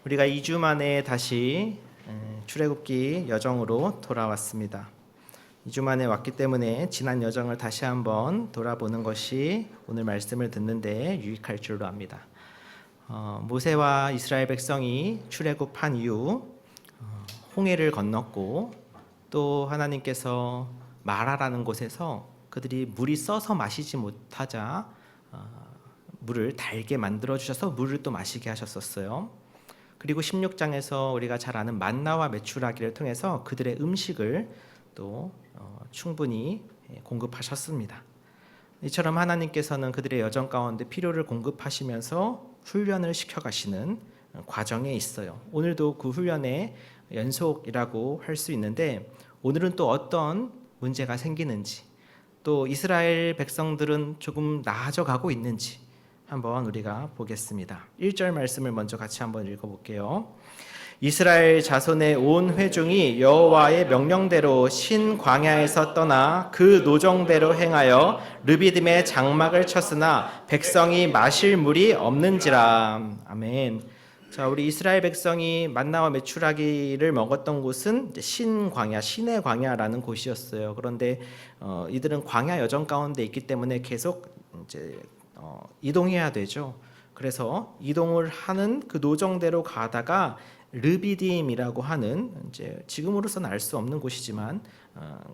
우리가 2주 만에 다시 출애굽기 여정으로 돌아왔습니다. 2주 만에 왔기 때문에 지난 여정을 다시 한번 돌아보는 것이 오늘 말씀을 듣는데 유익할 줄로 압니다. 모세와 이스라엘 백성이 출애굽한 이후 홍해를 건넜고 또 하나님께서 마라라는 곳에서 그들이 물이 써서 마시지 못하자 물을 달게 만들어 주셔서 물을 또 마시게 하셨었어요. 그리고 16장에서 우리가 잘 아는 만나와 메추라기를 통해서 그들의 음식을 또 충분히 공급하셨습니다. 이처럼 하나님께서는 그들의 여정 가운데 필요를 공급하시면서 훈련을 시켜가시는 과정에 있어요. 오늘도 그 훈련의 연속이라고 할 수 있는데 오늘은 또 어떤 문제가 생기는지 또 이스라엘 백성들은 조금 나아져 가고 있는지 한번 우리가 보겠습니다. 1절 말씀을 먼저 같이 한번 읽어볼게요. 이스라엘 자손의 온 회중이 여호와의 명령대로 신 광야에서 떠나 그 노정대로 행하여 르비딤에 장막을 쳤으나 백성이 마실 물이 없는지라. 아멘. 자, 우리 이스라엘 백성이 만나와 메추라기를 먹었던 곳은 신 광야, 신의 광야라는 곳이었어요. 그런데 이들은 광야 여정 가운데 있기 때문에 계속 이제 이동해야 되죠. 그래서 이동을 하는 그 노정대로 가다가 르비딤이라고 하는 이제 지금으로서는 알 수 없는 곳이지만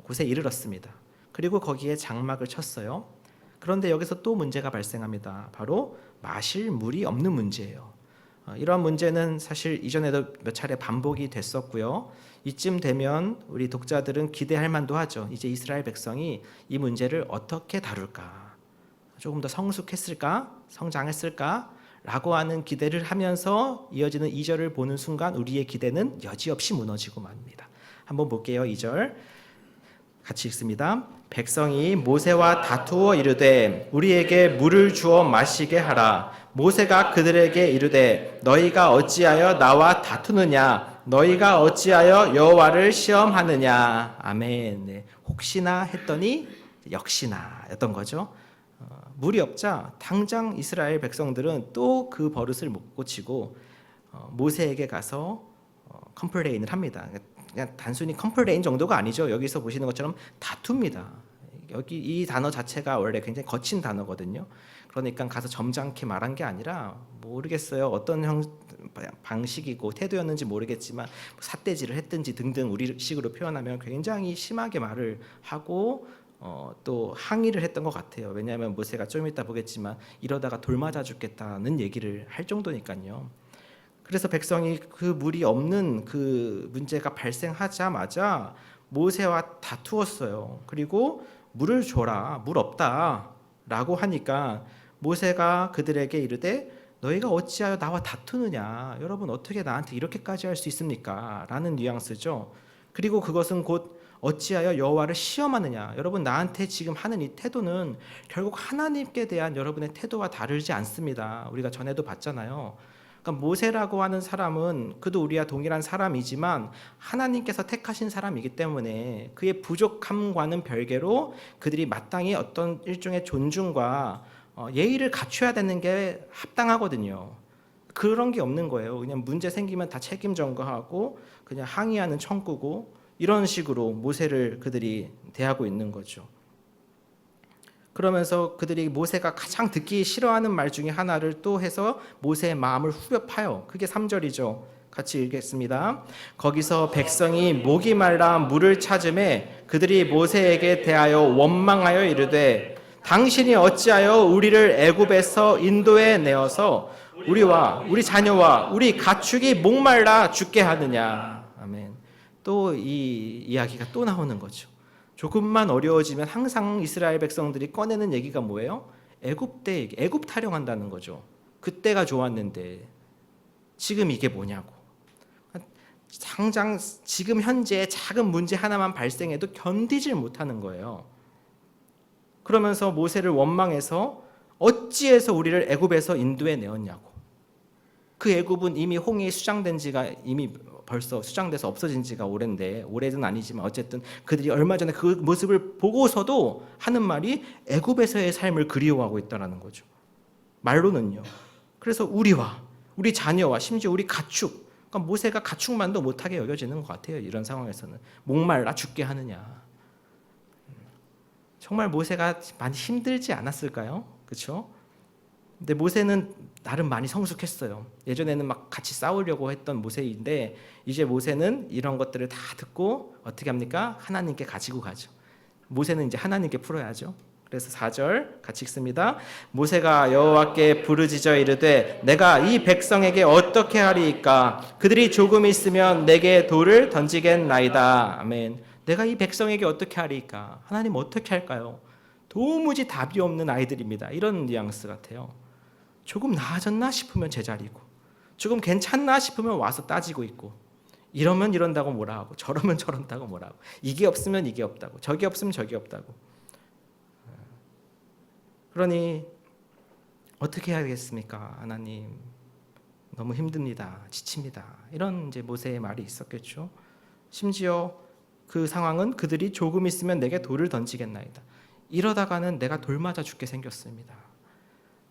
곳에 이르렀습니다. 그리고 거기에 장막을 쳤어요. 그런데 여기서 또 문제가 발생합니다. 바로 마실 물이 없는 문제예요. 이러한 문제는 사실 이전에도 몇 차례 반복이 됐었고요. 이쯤 되면 우리 독자들은 기대할 만도 하죠. 이제 이스라엘 백성이 이 문제를 어떻게 다룰까? 조금 더 성숙했을까? 성장했을까? 라고 하는 기대를 하면서 이어지는 2절을 보는 순간 우리의 기대는 여지없이 무너지고 맙니다. 한번 볼게요. 2절 같이 읽습니다. 백성이 모세와 다투어 이르되 우리에게 물을 주어 마시게 하라. 모세가 그들에게 이르되 너희가 어찌하여 나와 다투느냐? 너희가 어찌하여 여호와를 시험하느냐? 아멘. 네. 혹시나 했더니 역시나 였던 거죠. 물이 없자 당장 이스라엘 백성들은 또 그 버릇을 못 고치고 모세에게 가서 컴플레인을 합니다. 그냥 단순히 컴플레인 정도가 아니죠. 여기서 보시는 것처럼 다툽니다. 여기 이 단어 자체가 원래 굉장히 거친 단어거든요. 그러니까 가서 점잖게 말한 게 아니라 모르겠어요. 어떤 방식이고 태도였는지 모르겠지만 삿대질을 했든지 등등 우리식으로 표현하면 굉장히 심하게 말을 하고 또 항의를 했던 것 같아요. 왜냐하면 모세가 좀 이따 보겠지만 이러다가 돌 맞아 죽겠다는 얘기를 할 정도니까요. 그래서 백성이 그 물이 없는 그 문제가 발생하자마자 모세와 다투었어요. 그리고 물을 줘라, 물 없다 라고 하니까 모세가 그들에게 이르되 너희가 어찌하여 나와 다투느냐? 여러분 어떻게 나한테 이렇게까지 할 수 있습니까? 라는 뉘앙스죠. 그리고 그것은 곧 어찌하여 여호와를 시험하느냐? 여러분 나한테 지금 하는 이 태도는 결국 하나님께 대한 여러분의 태도와 다르지 않습니다. 우리가 전에도 봤잖아요. 그러니까 모세라고 하는 사람은 그도 우리와 동일한 사람이지만 하나님께서 택하신 사람이기 때문에 그의 부족함과는 별개로 그들이 마땅히 어떤 일종의 존중과 예의를 갖춰야 되는 게 합당하거든요. 그런 게 없는 거예요. 그냥 문제 생기면 다 책임 전가하고 그냥 항의하는 청구고 이런 식으로 모세를 그들이 대하고 있는 거죠. 그러면서 그들이 모세가 가장 듣기 싫어하는 말 중에 하나를 또 해서 모세의 마음을 후벼 파요. 그게 3절이죠. 같이 읽겠습니다. 거기서 백성이 목이 말라 물을 찾음에 그들이 모세에게 대하여 원망하여 이르되 당신이 어찌하여 우리를 애굽에서 인도에 내어서 우리와 우리 자녀와 우리 가축이 목말라 죽게 하느냐. 아멘. 또 이 이야기가 또 나오는 거죠. 조금만 어려워지면 항상 이스라엘 백성들이 꺼내는 얘기가 뭐예요? 애굽 때 애굽 타령한다는 거죠. 그때가 좋았는데 지금 이게 뭐냐고. 당장 지금 현재 작은 문제 하나만 발생해도 견디질 못하는 거예요. 그러면서 모세를 원망해서 어찌해서 우리를 애굽에서 인도에 내었냐고. 그 애굽은 이미 홍해에 수장된 지가 이미 벌써 수장돼서 없어진 지가 오랜데, 오래는 아니지만 어쨌든 그들이 얼마 전에 그 모습을 보고서도 하는 말이 애굽에서의 삶을 그리워하고 있다는 거죠. 말로는요. 그래서 우리와 우리 자녀와 심지어 우리 가축, 그러니까 모세가 가축만도 못하게 여겨지는 것 같아요. 이런 상황에서는 목말라 죽게 하느냐. 정말 모세가 많이 힘들지 않았을까요? 그렇죠? 근데 모세는 나름 많이 성숙했어요. 예전에는 막 같이 싸우려고 했던 모세인데 이제 모세는 이런 것들을 다 듣고 어떻게 합니까? 하나님께 가지고 가죠. 모세는 이제 하나님께 풀어야죠. 그래서 4절 같이 읽습니다. 모세가 여호와께 부르짖어 이르되 내가 이 백성에게 어떻게 하리이까? 그들이 조금 있으면 내게 돌을 던지겠나이다. 아멘. 내가 이 백성에게 어떻게 하리이까? 하나님 어떻게 할까요? 도무지 답이 없는 아이들입니다. 이런 뉘앙스 같아요. 조금 나아졌나 싶으면 제자리고, 조금 괜찮나 싶으면 와서 따지고 있고, 이러면 이런다고 뭐라 하고, 저러면 저런다고 뭐라 하고, 이게 없으면 이게 없다고, 저게 없으면 저게 없다고. 그러니 어떻게 해야 되겠습니까? 하나님 너무 힘듭니다. 지칩니다. 이런 이제 모세의 말이 있었겠죠. 심지어 그 상황은 그들이 조금 있으면 내게 돌을 던지겠나이다. 이러다가는 내가 돌 맞아 죽게 생겼습니다.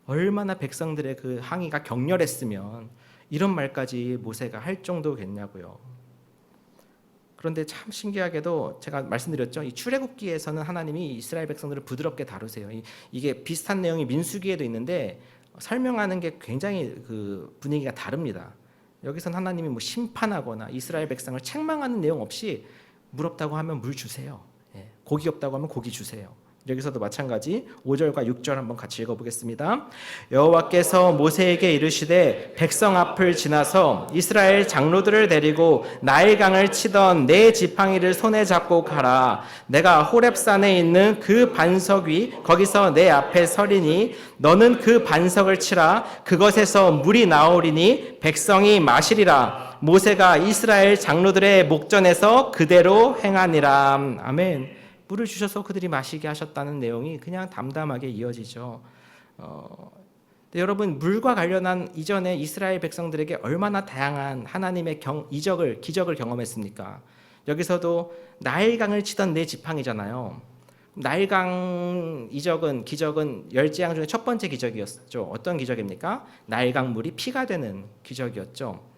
얼마나 백성들의 그 항의가 격렬했으면 이런 말까지 모세가 할 정도겠냐고요. 그런데 참 신기하게도 제가 말씀드렸죠. 이 출애굽기에서는 하나님이 이스라엘 백성들을 부드럽게 다루세요. 이게 비슷한 내용이 민수기에도 있는데 설명하는 게 굉장히 그 분위기가 다릅니다. 여기서는 하나님이 뭐 심판하거나 이스라엘 백성을 책망하는 내용 없이 물 없다고 하면 물 주세요. 고기 없다고 하면 고기 주세요. 여기서도 마찬가지 5절과 6절 한번 같이 읽어보겠습니다. 여호와께서 모세에게 이르시되 백성 앞을 지나서 이스라엘 장로들을 데리고 나일강을 치던 네 지팡이를 손에 잡고 가라. 내가 호렙산에 있는 그 반석 위 거기서 내 앞에 서리니 너는 그 반석을 치라. 그것에서 물이 나오리니 백성이 마시리라. 모세가 이스라엘 장로들의 목전에서 그대로 행하니라. 아멘. 물을 주셔서 그들이 마시게 하셨다는 내용이 그냥 담담하게 이어지죠. 여러분, 물과 관련한 이전에 이스라엘 백성들에게 얼마나 다양한 하나님의 기적을 경험했습니까? 여기서도 나일강을 치던 네 지팡이잖아요. 나일강 기적은 열재앙 중에 첫 번째 기적이었죠. 어떤 기적입니까? 나일강 물이 피가 되는 기적이었죠.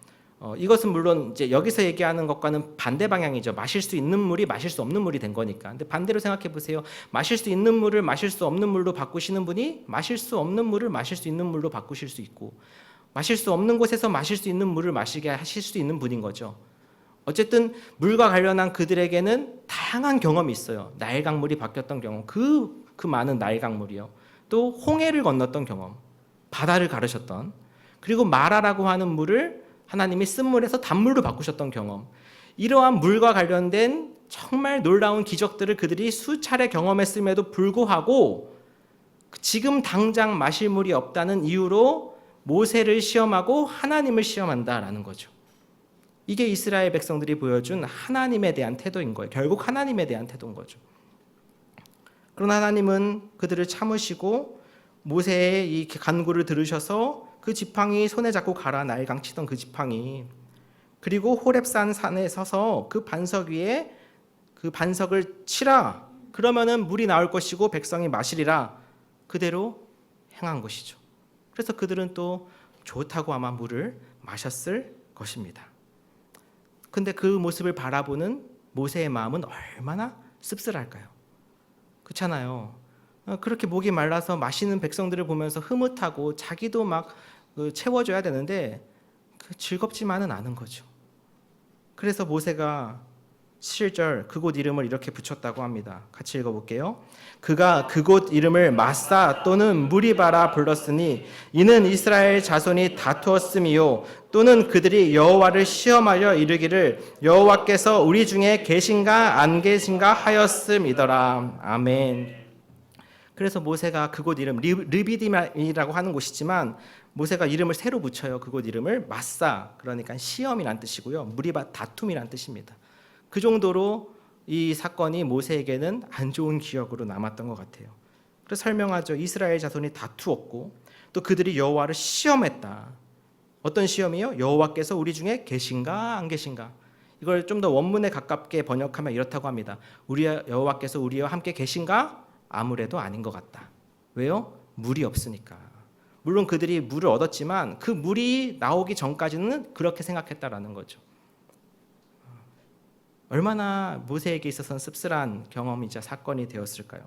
이것은 물론 이제 여기서 얘기하는 것과는 반대 방향이죠. 마실 수 있는 물이 마실 수 없는 물이 된 거니까. 근데 반대로 생각해 보세요. 마실 수 있는 물을 마실 수 없는 물로 바꾸시는 분이 마실 수 없는 물을 마실 수 있는 물로 바꾸실 수 있고, 마실 수 없는 곳에서 마실 수 있는 물을 마시게 하실 수 있는 분인 거죠. 어쨌든 물과 관련한 그들에게는 다양한 경험이 있어요. 나일강물이 바뀌었던 경험, 그 많은 나일강물이요. 또 홍해를 건넜던 경험, 바다를 가르셨던, 그리고 마라라고 하는 물을 하나님이 쓴물에서 단물로 바꾸셨던 경험, 이러한 물과 관련된 정말 놀라운 기적들을 그들이 수차례 경험했음에도 불구하고 지금 당장 마실 물이 없다는 이유로 모세를 시험하고 하나님을 시험한다라는 거죠. 이게 이스라엘 백성들이 보여준 하나님에 대한 태도인 거예요. 결국 하나님에 대한 태도인 거죠. 그러나 하나님은 그들을 참으시고 모세의 이 간구를 들으셔서 그 지팡이 손에 잡고 가라. 나일강 치던 그 지팡이, 그리고 호렙산 산에 서서 그 반석 위에 그 반석을 치라. 그러면은 물이 나올 것이고 백성이 마시리라. 그대로 행한 것이죠. 그래서 그들은 또 좋다고 아마 물을 마셨을 것입니다. 근데 그 모습을 바라보는 모세의 마음은 얼마나 씁쓸할까요? 그렇잖아요. 그렇게 목이 말라서 마시는 백성들을 보면서 흐뭇하고 자기도 막 채워줘야 되는데 즐겁지만은 않은 거죠. 그래서 모세가 7절 그곳 이름을 이렇게 붙였다고 합니다. 같이 읽어볼게요. 그가 그곳 이름을 마사 또는 무리바라 불렀으니 이는 이스라엘 자손이 다투었음이요 또는 그들이 여호와를 시험하여 이르기를 여호와께서 우리 중에 계신가 안 계신가 하였음이더라. 아멘. 그래서 모세가 그곳 이름 르비딤이라고 하는 곳이지만 모세가 이름을 새로 붙여요. 그곳 이름을 마사, 그러니까 시험이란 뜻이고요. 무리바 다툼이란 뜻입니다. 그 정도로 이 사건이 모세에게는 안 좋은 기억으로 남았던 것 같아요. 그래서 설명하죠. 이스라엘 자손이 다투었고 또 그들이 여호와를 시험했다. 어떤 시험이요? 여호와께서 우리 중에 계신가 안 계신가. 이걸 좀 더 원문에 가깝게 번역하면 이렇다고 합니다. 여호와께서 우리와 함께 계신가? 아무래도 아닌 것 같다. 왜요? 물이 없으니까. 물론 그들이 물을 얻었지만 그 물이 나오기 전까지는 그렇게 생각했다라는 거죠. 얼마나 모세에게 있어서는 씁쓸한 경험이자 사건이 되었을까요?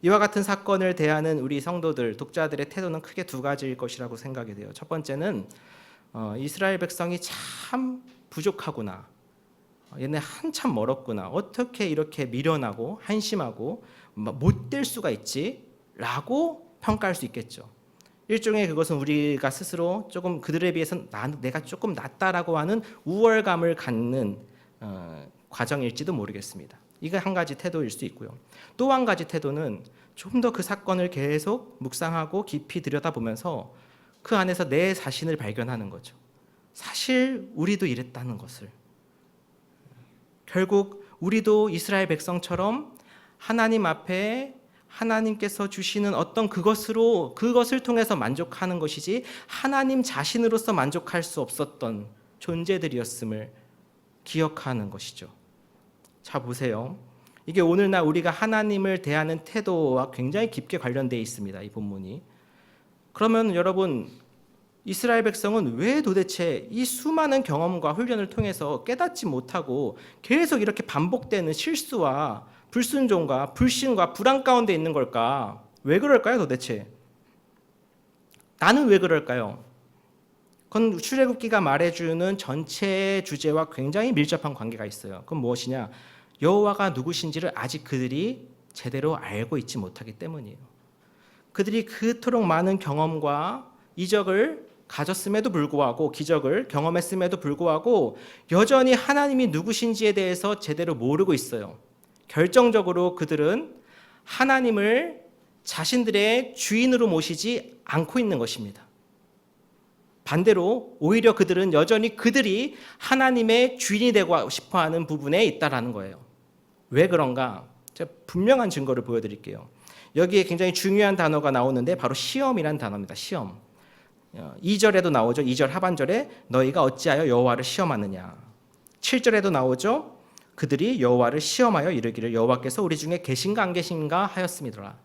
이와 같은 사건을 대하는 우리 성도들, 독자들의 태도는 크게 두 가지일 것이라고 생각이 돼요. 첫 번째는 이스라엘 백성이 참 부족하구나. 얘네 한참 멀었구나. 어떻게 이렇게 미련하고 한심하고 못될 수가 있지? 라고 평가할 수 있겠죠. 일종의 그것은 우리가 스스로 조금 그들에 비해서 내가 조금 낫다라고 하는 우월감을 갖는 과정일지도 모르겠습니다. 이거 한 가지 태도일 수 있고요. 또 한 가지 태도는 좀 더 그 사건을 계속 묵상하고 깊이 들여다보면서 그 안에서 내 자신을 발견하는 거죠. 사실 우리도 이랬다는 것을. 결국 우리도 이스라엘 백성처럼 하나님 앞에 하나님께서 주시는 어떤 그것을 통해서 만족하는 것이지 하나님 자신으로서 만족할 수 없었던 존재들이었음을 기억하는 것이죠. 자, 보세요. 이게 오늘날 우리가 하나님을 대하는 태도와 굉장히 깊게 관련되어 있습니다. 이 본문이. 그러면 여러분, 이스라엘 백성은 왜 도대체 이 수많은 경험과 훈련을 통해서 깨닫지 못하고 계속 이렇게 반복되는 실수와 불순종과 불신과 불안 가운데 있는 걸까? 왜 그럴까요, 도대체? 나는 왜 그럴까요? 그건 출애굽기가 말해주는 전체 주제와 굉장히 밀접한 관계가 있어요. 그건 무엇이냐? 여호와가 누구신지를 아직 그들이 제대로 알고 있지 못하기 때문이에요. 그들이 그토록 많은 경험과 이적을 가졌음에도 불구하고, 기적을 경험했음에도 불구하고 여전히 하나님이 누구신지에 대해서 제대로 모르고 있어요. 결정적으로 그들은 하나님을 자신들의 주인으로 모시지 않고 있는 것입니다. 반대로 오히려 그들은 여전히 그들이 하나님의 주인이 되고 싶어하는 부분에 있다라는 거예요. 왜 그런가? 제가 분명한 증거를 보여드릴게요. 여기에 굉장히 중요한 단어가 나오는데 바로 시험이란 단어입니다. 시험. 2절에도 나오죠. 2절 하반절에 너희가 어찌하여 여호와를 시험하느냐. 7절에도 나오죠. 그들이 여호와를 시험하여 이르기를 여호와께서 우리 중에 계신가 안 계신가 하였음이더라.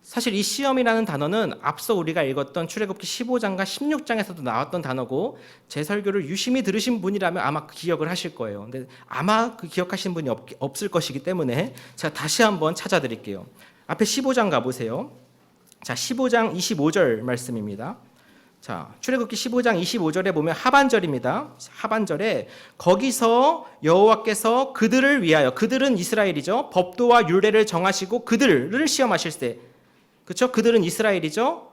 사실 이 시험이라는 단어는 앞서 우리가 읽었던 출애굽기 15장과 16장에서도 나왔던 단어고, 제 설교를 유심히 들으신 분이라면 아마 기억을 하실 거예요. 근데 아마 그 기억하시는 분이 없을 것이기 때문에 제가 다시 한번 찾아드릴게요. 앞에 15장 가보세요. 자, 15장 25절 말씀입니다. 자, 출애굽기 15장 25절에 보면 하반절입니다. 하반절에 거기서 여호와께서 그들을 위하여, 그들은 이스라엘이죠. 법도와 율례를 정하시고 그들을 시험하실세. 그렇죠? 그들은 이스라엘이죠.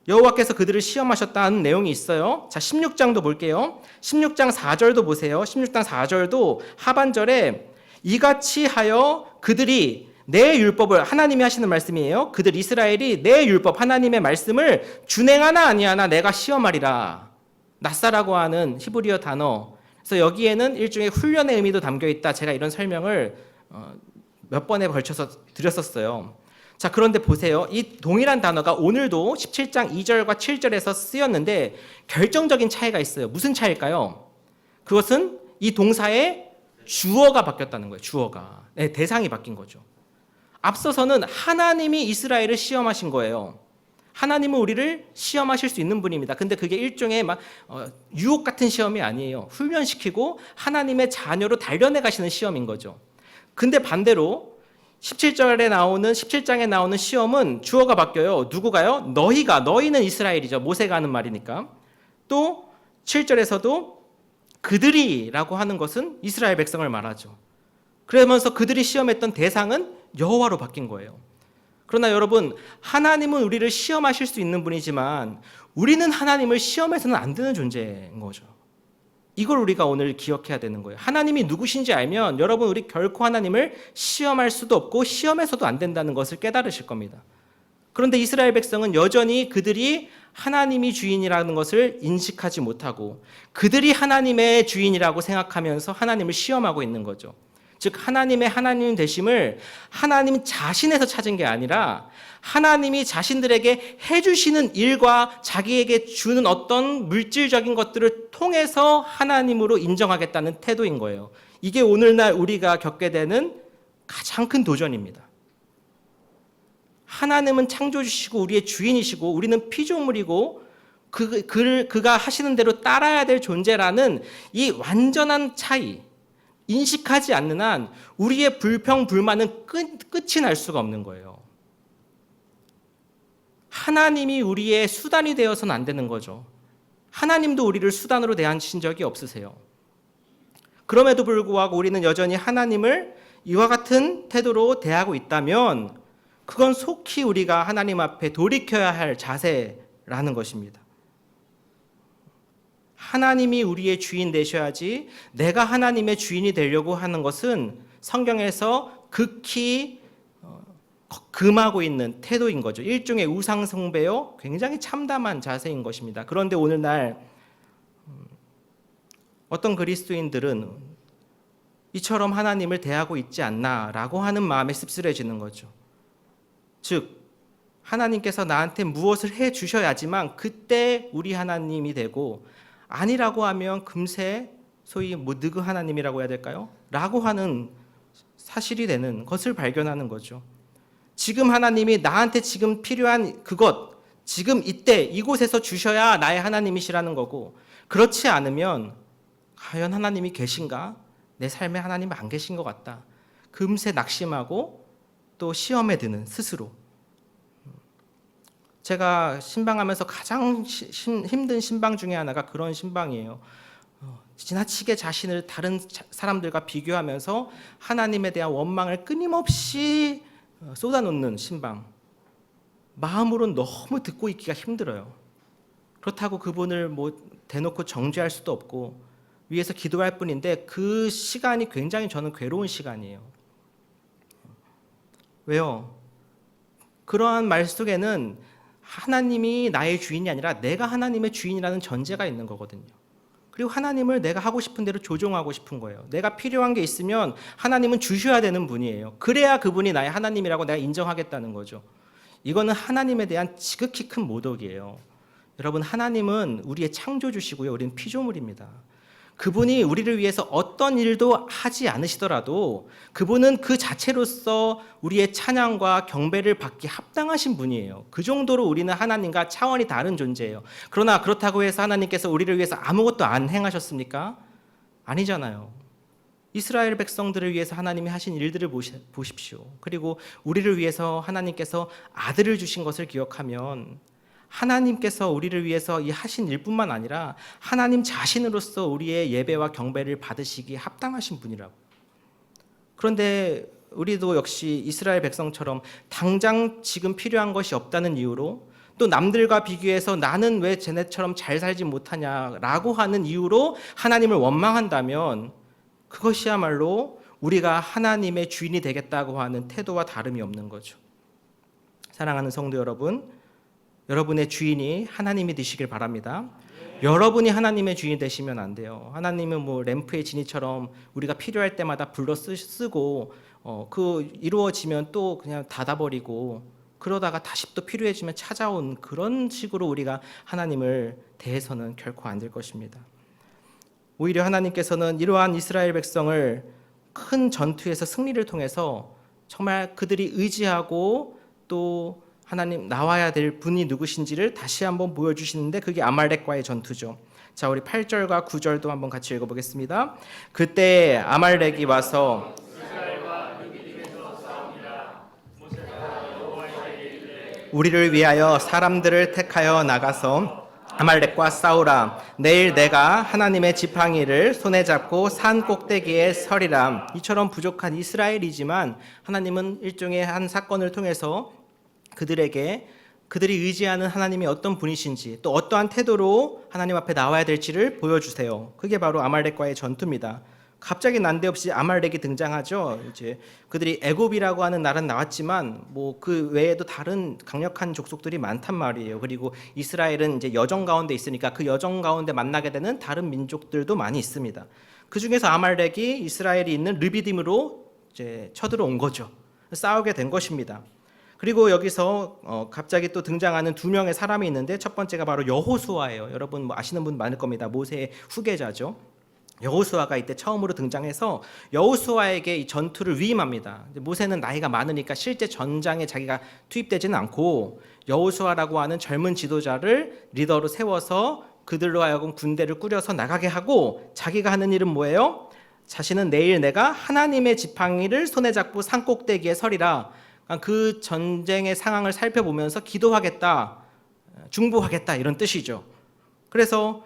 여호와께서 그들을 시험하셨다는 내용이 있어요. 자, 16장도 볼게요. 16장 4절도 보세요. 16장 4절도 하반절에 이같이 하여 그들이 내 율법을, 하나님이 하시는 말씀이에요. 그들 이스라엘이 내 율법, 하나님의 말씀을 준행하나 아니하나 내가 시험하리라. 낫사라고 하는 히브리어 단어. 그래서 여기에는 일종의 훈련의 의미도 담겨 있다. 제가 이런 설명을 몇 번에 걸쳐서 드렸었어요. 자, 그런데 보세요. 이 동일한 단어가 오늘도 17장 2절과 7절에서 쓰였는데 결정적인 차이가 있어요. 무슨 차이일까요? 그것은 이 동사의 주어가 바뀌었다는 거예요. 주어가. 네, 대상이 바뀐 거죠. 앞서서는 하나님이 이스라엘을 시험하신 거예요. 하나님은 우리를 시험하실 수 있는 분입니다. 근데 그게 일종의 유혹 같은 시험이 아니에요. 훈련시키고 하나님의 자녀로 단련해 가시는 시험인 거죠. 근데 반대로 17장에 나오는 시험은 주어가 바뀌어요. 누구가요? 너희는 이스라엘이죠. 모세가 하는 말이니까. 또 7절에서도 그들이라고 하는 것은 이스라엘 백성을 말하죠. 그러면서 그들이 시험했던 대상은 여호와로 바뀐 거예요. 그러나 여러분, 하나님은 우리를 시험하실 수 있는 분이지만 우리는 하나님을 시험해서는 안 되는 존재인 거죠. 이걸 우리가 오늘 기억해야 되는 거예요. 하나님이 누구신지 알면 여러분, 우리 결코 하나님을 시험할 수도 없고 시험해서도 안 된다는 것을 깨달으실 겁니다. 그런데 이스라엘 백성은 여전히 그들이 하나님이 주인이라는 것을 인식하지 못하고 그들이 하나님의 주인이라고 생각하면서 하나님을 시험하고 있는 거죠. 즉 하나님의 하나님 되심을 하나님 자신에서 찾은 게 아니라 하나님이 자신들에게 해주시는 일과 자기에게 주는 어떤 물질적인 것들을 통해서 하나님으로 인정하겠다는 태도인 거예요. 이게 오늘날 우리가 겪게 되는 가장 큰 도전입니다. 하나님은 창조주시고 우리의 주인이시고 우리는 피조물이고 그가 하시는 대로 따라야 될 존재라는 이 완전한 차이, 인식하지 않는 한 우리의 불평, 불만은 끝이 날 수가 없는 거예요. 하나님이 우리의 수단이 되어서는 안 되는 거죠. 하나님도 우리를 수단으로 대하신 적이 없으세요. 그럼에도 불구하고 우리는 여전히 하나님을 이와 같은 태도로 대하고 있다면 그건 속히 우리가 하나님 앞에 돌이켜야 할 자세라는 것입니다. 하나님이 우리의 주인 되셔야지 내가 하나님의 주인이 되려고 하는 것은 성경에서 극히 금하고 있는 태도인 거죠. 일종의 우상숭배요, 굉장히 참담한 자세인 것입니다. 그런데 오늘날 어떤 그리스도인들은 이처럼 하나님을 대하고 있지 않나라고 하는 마음에 씁쓸해지는 거죠. 즉 하나님께서 나한테 무엇을 해 주셔야지만 그때 우리 하나님이 되고, 아니라고 하면 금세 소위 느그 하나님이라고 해야 될까요? 라고 하는 사실이 되는 것을 발견하는 거죠. 지금 하나님이 나한테 지금 필요한 그것, 지금 이때 이곳에서 주셔야 나의 하나님이시라는 거고, 그렇지 않으면 과연 하나님이 계신가? 내 삶에 하나님 안 계신 것 같다. 금세 낙심하고 또 시험에 드는 스스로. 제가 신방하면서 가장 힘든 신방 중에 하나가 그런 신방이에요. 지나치게 자신을 다른 사람들과 비교하면서 하나님에 대한 원망을 끊임없이 쏟아놓는 신방. 마음으로는 너무 듣고 있기가 힘들어요. 그렇다고 그분을 대놓고 정죄할 수도 없고 위해서 기도할 뿐인데 그 시간이 굉장히 저는 괴로운 시간이에요. 왜요? 그러한 말 속에는 하나님이 나의 주인이 아니라 내가 하나님의 주인이라는 전제가 있는 거거든요. 그리고 하나님을 내가 하고 싶은 대로 조종하고 싶은 거예요. 내가 필요한 게 있으면 하나님은 주셔야 되는 분이에요. 그래야 그분이 나의 하나님이라고 내가 인정하겠다는 거죠. 이거는 하나님에 대한 지극히 큰 모독이에요. 여러분, 하나님은 우리의 창조주시고요, 우리는 피조물입니다. 그분이 우리를 위해서 어떤 일도 하지 않으시더라도 그분은 그 자체로서 우리의 찬양과 경배를 받기 합당하신 분이에요. 그 정도로 우리는 하나님과 차원이 다른 존재예요. 그러나 그렇다고 해서 하나님께서 우리를 위해서 아무것도 안 행하셨습니까? 아니잖아요. 이스라엘 백성들을 위해서 하나님이 하신 일들을 보십시오. 그리고 우리를 위해서 하나님께서 아들을 주신 것을 기억하면 하나님께서 우리를 위해서 이 하신 일뿐만 아니라 하나님 자신으로서 우리의 예배와 경배를 받으시기에 합당하신 분이라고. 그런데 우리도 역시 이스라엘 백성처럼 당장 지금 필요한 것이 없다는 이유로, 또 남들과 비교해서 나는 왜 쟤네처럼 잘 살지 못하냐라고 하는 이유로 하나님을 원망한다면 그것이야말로 우리가 하나님의 주인이 되겠다고 하는 태도와 다름이 없는 거죠. 사랑하는 성도 여러분, 여러분의 주인이 하나님이 되시길 바랍니다. 여러분이 하나님의 주인이 되시면 안 돼요. 하나님은 램프의 지니처럼 우리가 필요할 때마다 불러 쓰고 그 이루어지면 또 그냥 닫아버리고 그러다가 다시 또 필요해지면 찾아온 그런 식으로 우리가 하나님을 대해서는 결코 안 될 것입니다. 오히려 하나님께서는 이러한 이스라엘 백성을 큰 전투에서 승리를 통해서 정말 그들이 의지하고 또 하나님 나와야 될 분이 누구신지를 다시 한번 보여주시는데 그게 아말렉과의 전투죠. 자, 우리 8절과 9절도 한번 같이 읽어보겠습니다. 그때 아말렉이 와서 우리를 위하여 사람들을 택하여 나가서 아말렉과 싸우라. 내일 내가 하나님의 지팡이를 손에 잡고 산 꼭대기에 서리라. 이처럼 부족한 이스라엘이지만 하나님은 일종의 한 사건을 통해서 그들이 의지하는 하나님이 어떤 분이신지, 또 어떠한 태도로 하나님 앞에 나와야 될지를 보여주세요. 그게 바로 아말렉과의 전투입니다. 갑자기 난데없이 아말렉이 등장하죠. 이제 그들이 애굽이라고 하는 나라는 나왔지만 그 외에도 다른 강력한 족속들이 많단 말이에요. 그리고 이스라엘은 이제 여정 가운데 있으니까 그 여정 가운데 만나게 되는 다른 민족들도 많이 있습니다. 그 중에서 아말렉이 이스라엘이 있는 르비딤으로 이제 쳐들어온 거죠. 싸우게 된 것입니다. 그리고 여기서 갑자기 또 등장하는 두 명의 사람이 있는데 첫 번째가 바로 여호수아예요. 여러분 아시는 분 많을 겁니다. 모세의 후계자죠. 여호수아가 이때 처음으로 등장해서 여호수아에게 이 전투를 위임합니다. 모세는 나이가 많으니까 실제 전장에 자기가 투입되지는 않고 여호수아라고 하는 젊은 지도자를 리더로 세워서 그들로 하여금 군대를 꾸려서 나가게 하고, 자기가 하는 일은 뭐예요? 자신은 내일 내가 하나님의 지팡이를 손에 잡고 산꼭대기에 서리라. 그 전쟁의 상황을 살펴보면서 기도하겠다, 중보하겠다, 이런 뜻이죠. 그래서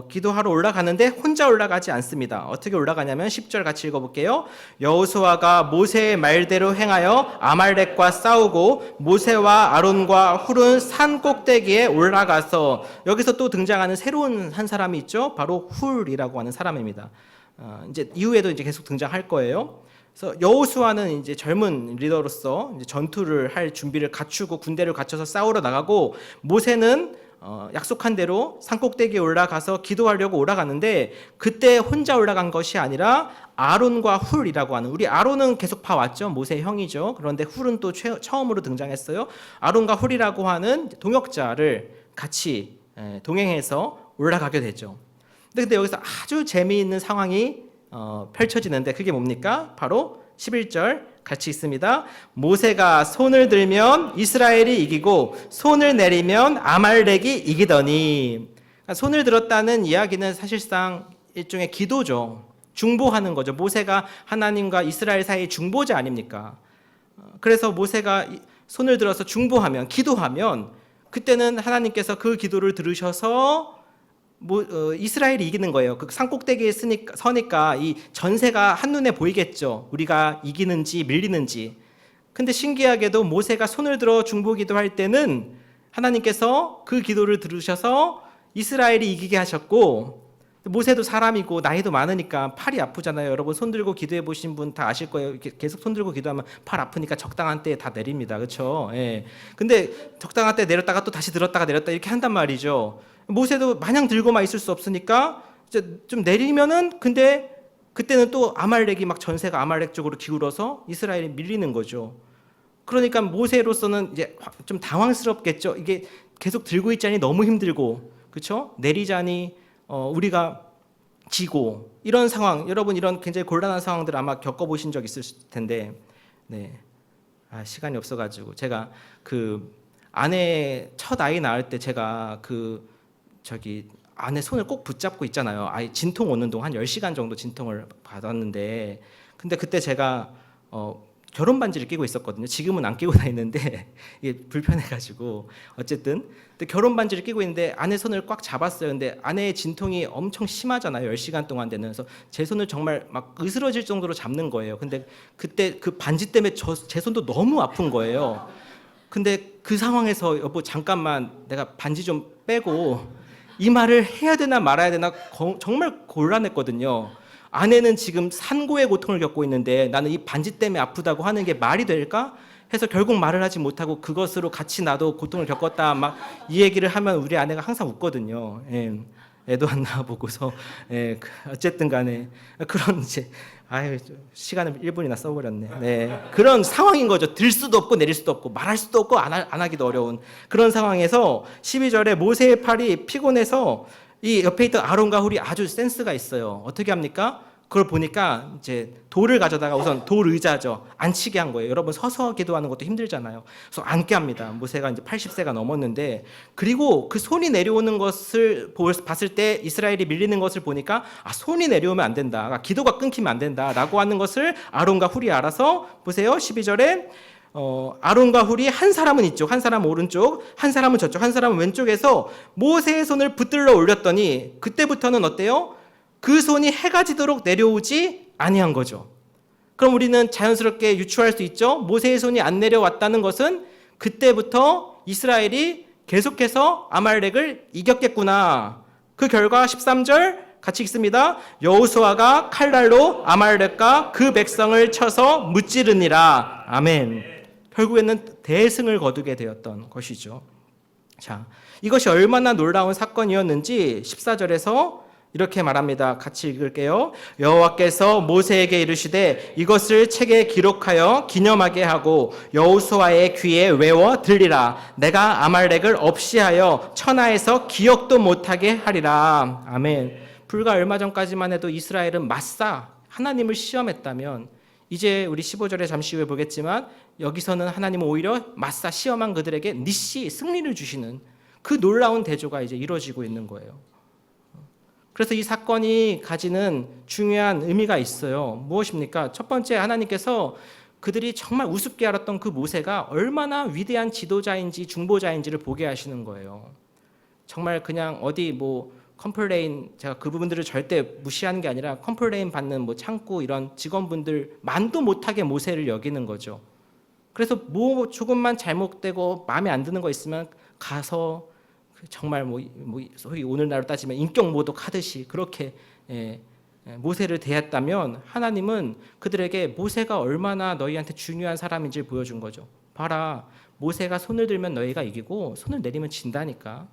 기도하러 올라가는데 혼자 올라가지 않습니다. 어떻게 올라가냐면 10절 같이 읽어볼게요. 여호수아가 모세의 말대로 행하여 아말렉과 싸우고 모세와 아론과 훌은 산 꼭대기에 올라가서, 여기서 또 등장하는 새로운 한 사람이 있죠. 바로 훌이라고 하는 사람입니다. 이제 이후에도 이제 계속 등장할 거예요. 그래서 여호수아는 이제 젊은 리더로서 이제 전투를 할 준비를 갖추고 군대를 갖춰서 싸우러 나가고, 모세는 약속한 대로 산꼭대기에 올라가서 기도하려고 올라가는데, 그때 혼자 올라간 것이 아니라 아론과 훌이라고 하는, 우리 아론은 계속 봐왔죠. 모세의 형이죠. 그런데 훌은 또 처음으로 등장했어요. 아론과 훌이라고 하는 동역자를 같이 동행해서 올라가게 되죠. 근데 여기서 아주 재미있는 상황이 펼쳐지는데, 그게 뭡니까? 바로 11절 같이 있습니다. 모세가 손을 들면 이스라엘이 이기고 손을 내리면 아말렉이 이기더니. 손을 들었다는 이야기는 사실상 일종의 기도죠. 중보하는 거죠. 모세가 하나님과 이스라엘 사이의 중보자 아닙니까? 그래서 모세가 손을 들어서 중보하면, 기도하면, 그때는 하나님께서 그 기도를 들으셔서 이스라엘이 이기는 거예요. 그 산꼭대기에 서니까 이 전세가 한눈에 보이겠죠. 우리가 이기는지 밀리는지. 근데 신기하게도 모세가 손을 들어 중보기도 할 때는 하나님께서 그 기도를 들으셔서 이스라엘이 이기게 하셨고, 모세도 사람이고 나이도 많으니까 팔이 아프잖아요. 여러분 손 들고 기도해 보신 분 다 아실 거예요. 이렇게 계속 손 들고 기도하면 팔 아프니까 적당한 때에 다 내립니다. 그렇죠? 예. 근데 적당한 때 내렸다가 또 다시 들었다가 내렸다 이렇게 한단 말이죠. 모세도 마냥 들고만 있을 수 없으니까 이제 좀 내리면은, 근데 그때는 또 아말렉이 막 전세가 아말렉 쪽으로 기울어서 이스라엘이 밀리는 거죠. 그러니까 모세로서는 이제 좀 당황스럽겠죠. 이게 계속 들고 있자니 너무 힘들고, 그렇죠? 내리자니 우리가 지고, 이런 상황, 여러분 이런 굉장히 곤란한 상황들 아마 겪어보신 적 있을 텐데, 네, 시간이 없어가지고 제가 그 아내 첫 아이 낳을 때 제가 아내 손을 꼭 붙잡고 있잖아요. 아이 진통 오는 동안 한 10시간 정도 진통을 받았는데, 근데 그때 제가 결혼 반지를 끼고 있었거든요. 지금은 안 끼고 다니는데 이게 불편해가지고 어쨌든 근데 결혼 반지를 끼고 있는데 아내 손을 꽉 잡았어요. 근데 아내의 진통이 엄청 심하잖아요. 10시간 동안 되는. 그래서 제 손을 정말 막 으스러질 정도로 잡는 거예요. 근데 그때 그 반지 때문에 제 손도 너무 아픈 거예요. 근데 그 상황에서 여보 잠깐만 내가 반지 좀 빼고, 이 말을 해야 되나 말아야 되나 정말 곤란했거든요. 아내는 지금 산고의 고통을 겪고 있는데 나는 이 반지 때문에 아프다고 하는 게 말이 될까? 해서 결국 말을 하지 못하고 그것으로 같이 나도 고통을 겪었다 막 이 얘기를 하면 우리 아내가 항상 웃거든요. 예, 애도 안 낳아보고서. 예, 어쨌든 간에 그런 이제 시간을 1분이나 써버렸네. 네, 그런 상황인 거죠. 들 수도 없고 내릴 수도 없고 말할 수도 없고 안 하기도 어려운 그런 상황에서 12절에 모세의 팔이 피곤해서 이 옆에 있던 아론과 훌이 아주 센스가 있어요. 어떻게 합니까? 그걸 보니까 이제 돌을 가져다가 우선 돌 의자죠. 앉히게 한 거예요. 여러분 서서 기도하는 것도 힘들잖아요. 그래서 앉게 합니다. 모세가 이제 80세가 넘었는데, 그리고 그 손이 내려오는 것을 봤을 때 이스라엘이 밀리는 것을 보니까 손이 내려오면 안 된다. 기도가 끊기면 안 된다라고 하는 것을 아론과 훌이 알아서, 보세요. 12절에 아론과 훌이 한 사람은 이쪽, 한 사람은 오른쪽, 한 사람은 저쪽, 한 사람은 왼쪽에서 모세의 손을 붙들러 올렸더니, 그때부터는 어때요? 그 손이 해가 지도록 내려오지 아니한 거죠. 그럼 우리는 자연스럽게 유추할 수 있죠. 모세의 손이 안 내려왔다는 것은 그때부터 이스라엘이 계속해서 아말렉을 이겼겠구나. 그 결과 13절 같이 읽습니다. 여호수아가 칼날로 아말렉과 그 백성을 쳐서 무찌르니라. 아멘. 결국에는 대승을 거두게 되었던 것이죠. 자, 이것이 얼마나 놀라운 사건이었는지 14절에서 이렇게 말합니다. 같이 읽을게요. 여호와께서 모세에게 이르시되 이것을 책에 기록하여 기념하게 하고 여호수아의 귀에 외워 들리라. 내가 아말렉을 없이하여 천하에서 기억도 못하게 하리라. 아멘. 불과 얼마 전까지만 해도 이스라엘은 맞사 하나님을 시험했다면 이제 우리 15절에 잠시 후에 보겠지만 여기서는 하나님은 오히려 맞사 시험한 그들에게 니시 승리를 주시는 그 놀라운 대조가 이제 이루어지고 있는 거예요. 그래서 이 사건이 가지는 중요한 의미가 있어요. 무엇입니까? 첫 번째, 하나님께서 그들이 정말 우습게 알았던 그 모세가 얼마나 위대한 지도자인지 중보자인지를 보게 하시는 거예요. 정말 그냥 어디 뭐 컴플레인, 제가 그 부분들을 절대 무시하는 게 아니라 컴플레인 받는 뭐 창구 이런 직원분들 만도 못하게 모세를 여기는 거죠. 그래서 뭐 조금만 잘못되고 마음에 안 드는 거 있으면 가서 정말 소위 오늘날로 따지면 인격 모독하듯이 그렇게 모세를 대했다면 하나님은 그들에게 모세가 얼마나 너희한테 중요한 사람인지를 보여준 거죠. 봐라, 모세가 손을 들면 너희가 이기고 손을 내리면 진다니까.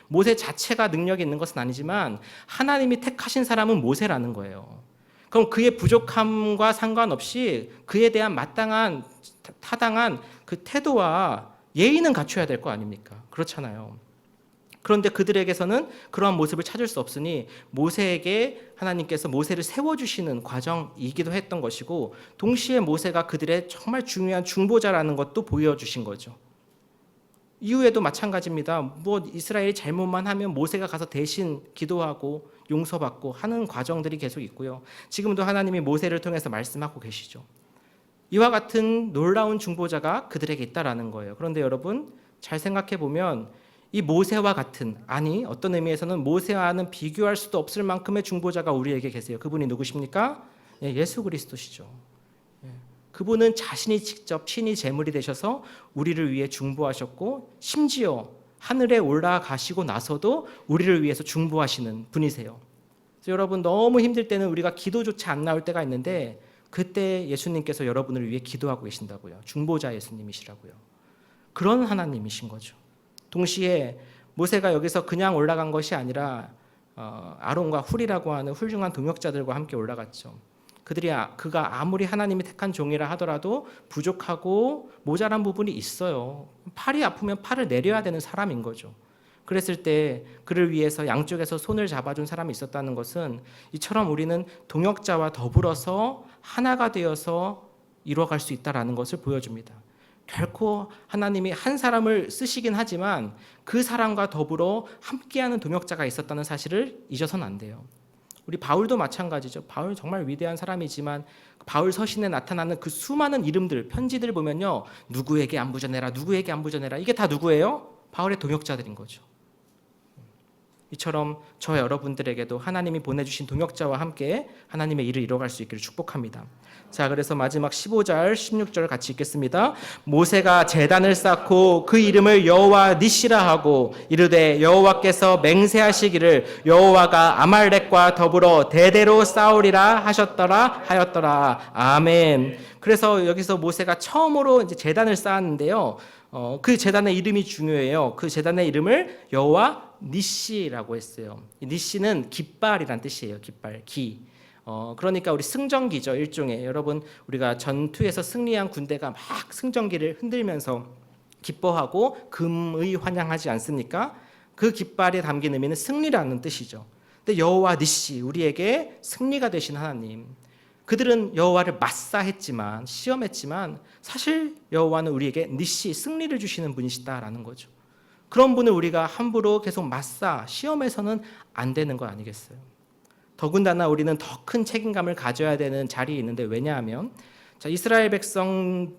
모세 자체가 능력이 있는 것은 아니지만 하나님이 택하신 사람은 모세라는 거예요. 그럼 그의 부족함과 상관없이 그에 대한 마땅한 타당한 그 태도와 예의는 갖춰야 될 거 아닙니까? 그렇잖아요. 그런데 그들에게서는 그러한 모습을 찾을 수 없으니 모세에게 하나님께서 모세를 세워주시는 과정이기도 했던 것이고 동시에 모세가 그들의 정말 중요한 중보자라는 것도 보여주신 거죠. 이후에도 마찬가지입니다. 뭐 이스라엘이 잘못만 하면 모세가 가서 대신 기도하고 용서받고 하는 과정들이 계속 있고요. 지금도 하나님이 모세를 통해서 말씀하고 계시죠. 이와 같은 놀라운 중보자가 그들에게 있다라는 거예요. 그런데 여러분 잘 생각해 보면 이 모세와 같은, 아니 어떤 의미에서는 모세와는 비교할 수도 없을 만큼의 중보자가 우리에게 계세요. 그분이 누구십니까? 예수 그리스도시죠. 그분은 자신이 직접 친히 제물이 되셔서 우리를 위해 중보하셨고 심지어 하늘에 올라가시고 나서도 우리를 위해서 중보하시는 분이세요. 그래서 여러분 너무 힘들 때는 우리가 기도조차 안 나올 때가 있는데 그때 예수님께서 여러분을 위해 기도하고 계신다고요. 중보자 예수님이시라고요. 그런 하나님이신 거죠. 동시에 모세가 여기서 그냥 올라간 것이 아니라 아론과 훌이라고 하는 훌륭한 동역자들과 함께 올라갔죠. 그가 아무리 하나님이 택한 종이라 하더라도 부족하고 모자란 부분이 있어요. 팔이 아프면 팔을 내려야 되는 사람인 거죠. 그랬을 때 그를 위해서 양쪽에서 손을 잡아준 사람이 있었다는 것은 이처럼 우리는 동역자와 더불어서 하나가 되어서 이루어갈 수 있다는 것을 보여줍니다. 결코 하나님이 한 사람을 쓰시긴 하지만 그 사람과 더불어 함께하는 동역자가 있었다는 사실을 잊어서는 안 돼요. 우리 바울도 마찬가지죠. 바울 정말 위대한 사람이지만 바울 서신에 나타나는 그 수많은 이름들, 편지들 보면요. 누구에게 안부 전해라, 누구에게 안부 전해라. 이게 다 누구예요? 바울의 동역자들인 거죠. 이처럼 저 여러분들에게도 하나님이 보내주신 동역자와 함께 하나님의 일을 이뤄갈 수 있기를 축복합니다. 자, 그래서 마지막 15절, 16절 같이 읽겠습니다. 모세가 제단을 쌓고 그 이름을 여호와 니시라 하고 이르되 여호와께서 맹세하시기를 여호와가 아말렉과 더불어 대대로 싸우리라 하였더라. 아멘. 그래서 여기서 모세가 처음으로 이제 제단을 쌓았는데요. 그 제단의 이름이 중요해요. 그 제단의 이름을 여호와 니시라고 했어요. 니시는 깃발이란 뜻이에요. 깃발, 기. 그러니까 우리 승전기죠. 일종의 여러분 우리가 전투에서 승리한 군대가 막 승전기를 흔들면서 기뻐하고 금의 환영하지 않습니까? 그 깃발에 담긴 의미는 승리라는 뜻이죠. 근데 여호와 니시, 우리에게 승리가 되신 하나님. 그들은 여호와를 맞사했지만 시험했지만 사실 여호와는 우리에게 니시, 승리를 주시는 분이시다라는 거죠. 그런 분을 우리가 함부로 계속 맞사 시험해서는 안 되는 거 아니겠어요? 더군다나 우리는 더 큰 책임감을 가져야 되는 자리에 있는데 왜냐하면 이스라엘 백성들에게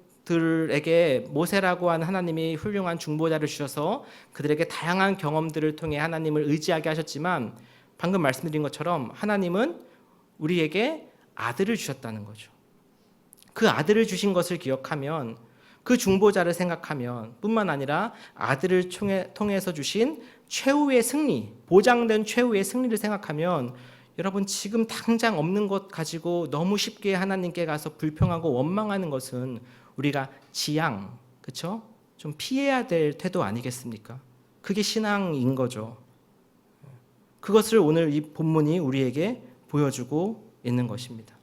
모세라고 하는 하나님이 훌륭한 중보자를 주셔서 그들에게 다양한 경험들을 통해 하나님을 의지하게 하셨지만 방금 말씀드린 것처럼 하나님은 우리에게 아들을 주셨다는 거죠. 그 아들을 주신 것을 기억하면 그 중보자를 생각하면 뿐만 아니라 아들을 통해서 주신 최후의 승리, 보장된 최후의 승리를 생각하면 여러분 지금 당장 없는 것 가지고 너무 쉽게 하나님께 가서 불평하고 원망하는 것은 우리가 지양, 그렇죠? 좀 피해야 될 태도 아니겠습니까? 그게 신앙인 거죠. 그것을 오늘 이 본문이 우리에게 보여주고 있는 것입니다.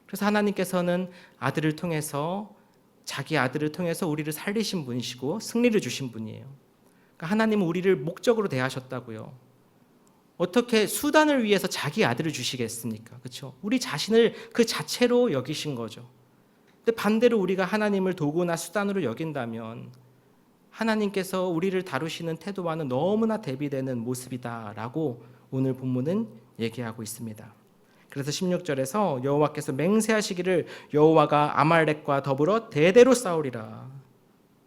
그래서 하나님께서는 아들을 통해서 자기 아들을 통해서 우리를 살리신 분이시고 승리를 주신 분이에요. 그러니까 하나님은 우리를 목적으로 대하셨다고요. 어떻게 수단을 위해서 자기 아들을 주시겠습니까? 그렇죠? 우리 자신을 그 자체로 여기신 거죠. 근데 반대로 우리가 하나님을 도구나 수단으로 여긴다면 하나님께서 우리를 다루시는 태도와는 너무나 대비되는 모습이다라고 오늘 본문은 얘기하고 있습니다. 그래서 16절에서 여호와께서 맹세하시기를 여호와가 아말렉과 더불어 대대로 싸우리라.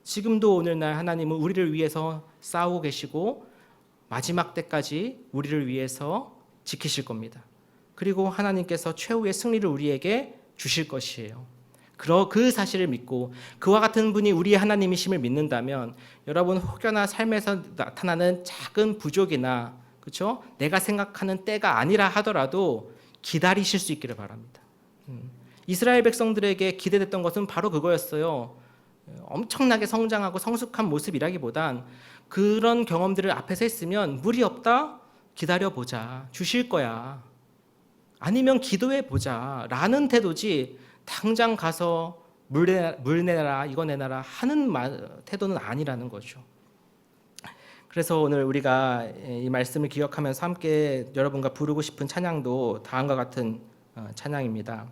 지금도 오늘날 하나님은 우리를 위해서 싸우고 계시고 마지막 때까지 우리를 위해서 지키실 겁니다. 그리고 하나님께서 최후의 승리를 우리에게 주실 것이에요. 그 사실을 믿고 그와 같은 분이 우리의 하나님이심을 믿는다면 여러분 혹여나 삶에서 나타나는 작은 부족이나 그렇죠? 내가 생각하는 때가 아니라 하더라도 기다리실 수 있기를 바랍니다. 이스라엘 백성들에게 기대됐던 것은 바로 그거였어요. 엄청나게 성장하고 성숙한 모습이라기보단 그런 경험들을 앞에서 했으면 무리 없다? 기다려보자. 주실 거야. 아니면 기도해보자. 라는 태도지 당장 가서 물 내놔라 이거 내놔라 하는 태도는 아니라는 거죠. 그래서 오늘 우리가 이 말씀을 기억하면서 함께 여러분과 부르고 싶은 찬양도 다음과 같은 찬양입니다.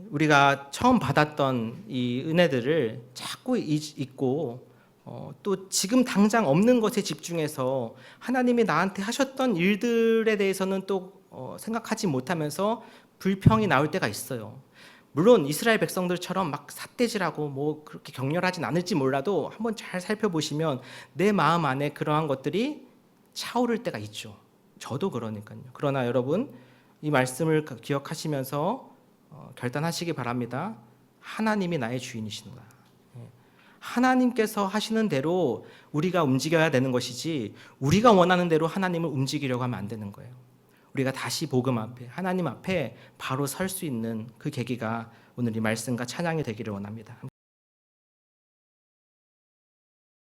우리가 처음 받았던 이 은혜들을 자꾸 잊고 또 지금 당장 없는 것에 집중해서 하나님이 나한테 하셨던 일들에 대해서는 또 생각하지 못하면서 불평이 나올 때가 있어요. 물론 이스라엘 백성들처럼 막 삿대질하고 뭐 그렇게 격렬하진 않을지 몰라도 한번 잘 살펴보시면 내 마음 안에 그러한 것들이 차오를 때가 있죠. 저도 그러니까요. 그러나 여러분 이 말씀을 기억하시면서 결단하시기 바랍니다. 하나님이 나의 주인이신다. 하나님께서 하시는 대로 우리가 움직여야 되는 것이지 우리가 원하는 대로 하나님을 움직이려고 하면 안 되는 거예요. 우리가 다시 복음 앞에 하나님 앞에 바로 설 수 있는 그 계기가 오늘 이 말씀과 찬양이 되기를 원합니다.